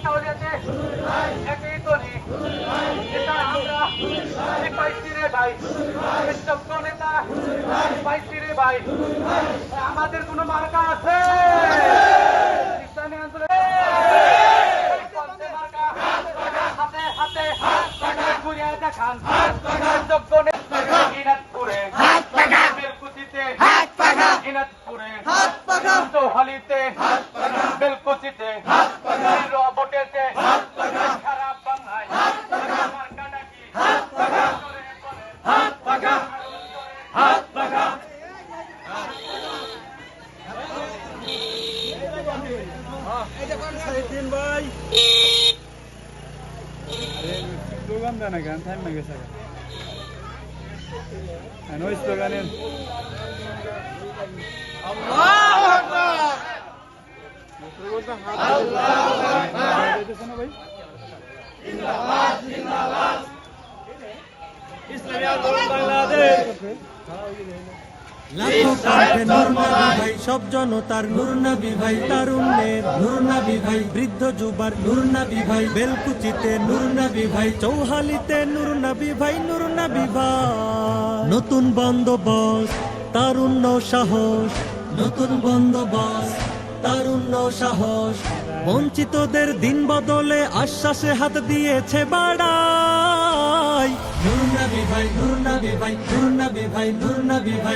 কাউরিয়াতে একই তরি এটা আমরা পাইছি রে ভাই, যোগ্য নেতা পাইছি রে ভাই। আমাদের কোনো মার্কা আছে? ইসলামী আন্দোলন হাতে হাতে ঘুরিয়ে দেখান যোগ্য নেতা দিনাজপুরে, বেলকুচিতে দিনাজপুরে, চৌহালিতে, বেলকুচিতে, রবটেতে, সারা বাংলায় মার্কাটা কি? স্লোগান দেয় না গান টাইম গেছে ওই স্লোগানের ভাই ইসলামী আন্দোলন বাংলাদেশ লাখো কাঁধে নূর নবী ভাই, সব জনতার নূর নবী ভাই, তারুণ্যের নূর নবী ভাই, বৃদ্ধ যুবার নূর নবী ভাই, বেলকুচিতে নূর নবী ভাই, চৌহালিতে নূর নবী ভাই, নূর নবী ভাই। নতুন বন্দোবস্ত তারুণ্য সাহস, নতুন বন্দোবস্ত তারুণ্য সাহস, বঞ্চিতদের দিন বদলে আশ্বাসে হাত দিয়েছে বাড়াই। নূর নবী ভাই, নূর নবী ভাই, নূর নবী ভাই, নূর নবী ভাই।